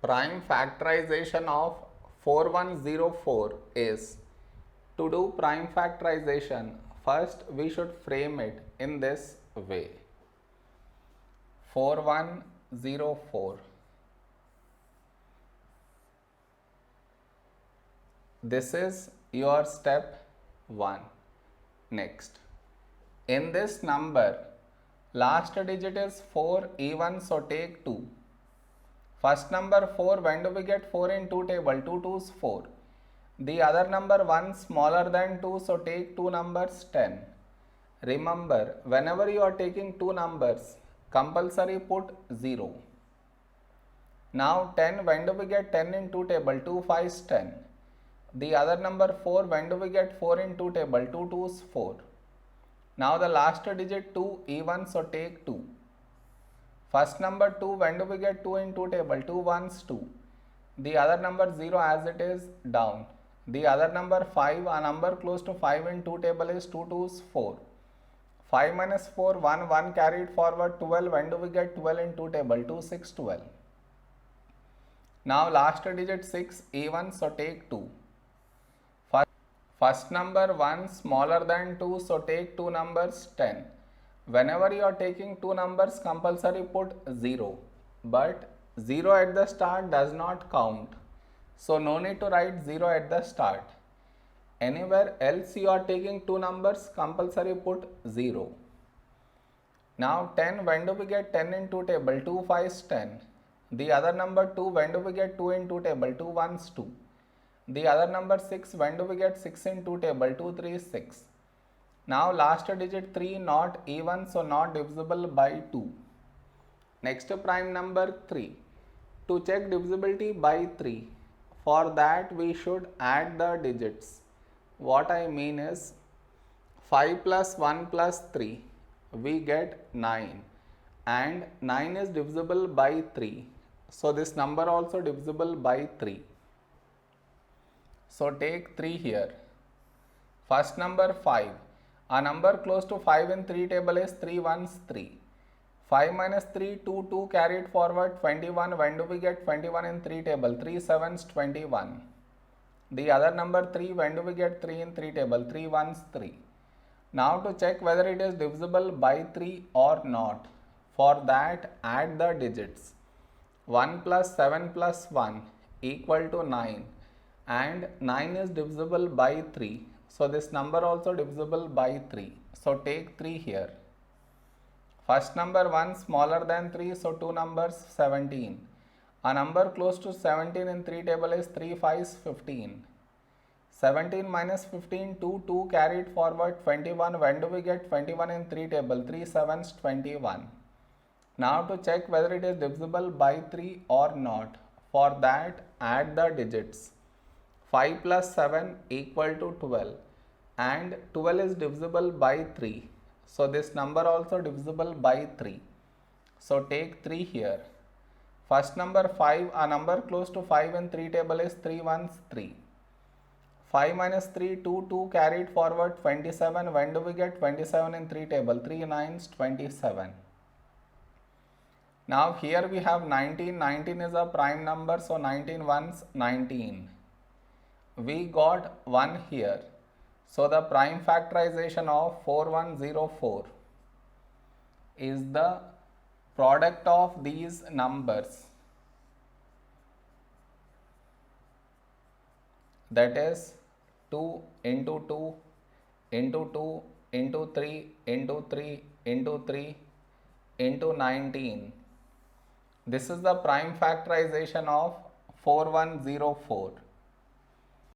Prime factorization of 4104 is, to do prime factorization, first we should frame it in this way. 4104. This is your step 1. Next, in this number, last digit is 4 even, so take 2. First number 4, when do we get 4 in 2 table? 2 2's 4. The other number 1 smaller than 2, so take 2 numbers 10. Remember, whenever you are taking 2 numbers, compulsory put 0. Now 10, when do we get 10 in 2 table? 2 5's 10. The other number 4, when do we get 4 in 2 table? 2 2's 4. Now the last digit 2 even, so take 2. First number 2, when do we get 2 in 2 table? 2 1's 2. The other number 0 as it is down. The other number 5, a number close to 5 in 2 table is 2 2's 4. 5 minus 4, 1, 1 carried forward 12. When do we get 12 in 2 table? 2 6 12. Now last digit 6 even, so take 2. First number 1 smaller than 2, so take 2 numbers 10. Whenever you are taking 2 numbers, compulsory put 0. But 0 at the start does not count. So no need to write 0 at the start. Anywhere else you are taking 2 numbers, compulsory put 0. Now 10, when do we get 10 in 2 table? 2 5's 10. The other number 2, when do we get 2 in 2 table? 2 1's 2. The other number 6, when do we get 6 in 2 table? 2 3's 6. Now last digit 3 not even, so not divisible by 2. Next prime number 3. To check divisibility by 3, for that we should add the digits. What I mean is 5 plus 1 plus 3, we get 9, and 9 is divisible by 3. So this number also divisible by 3. So take 3 here. First number 5. A number close to 5 in 3 table is 3 1's 3. 5 minus 3, 2, 2 carried forward 21. When do we get 21 in 3 table? 3 7's 21. The other number 3, when do we get 3 in 3 table? 3 1's 3. Now to check whether it is divisible by 3 or not, for that add the digits. 1 plus 7 plus 1 equal to 9, and 9 is divisible by 3. So this number also divisible by 3. So take 3 here. First number 1 smaller than 3, so 2 numbers 17. A number close to 17 in 3 table is 3 5's 15. 17 minus 15, 2, 2 carried forward 21. When do we get 21 in 3 table? 3 7's 21. Now to check whether it is divisible by 3 or not, for that add the digits. 5 plus 7 equal to 12, and 12 is divisible by 3. So this number also divisible by 3. So take 3 here. First number 5, a number close to 5 in 3 table is 3 1's 3. 5 minus 3, 2, 2 carried forward 27. When do we get 27 in 3 table? 3 9's 27. Now here we have 19. 19 is a prime number, so 19 1's 19. We got 1 here. So the prime factorization of 4104 is the product of these numbers, that is 2 into 2 into 2 into 3 into 3 into 3 into 19. This is the prime factorization of 4104.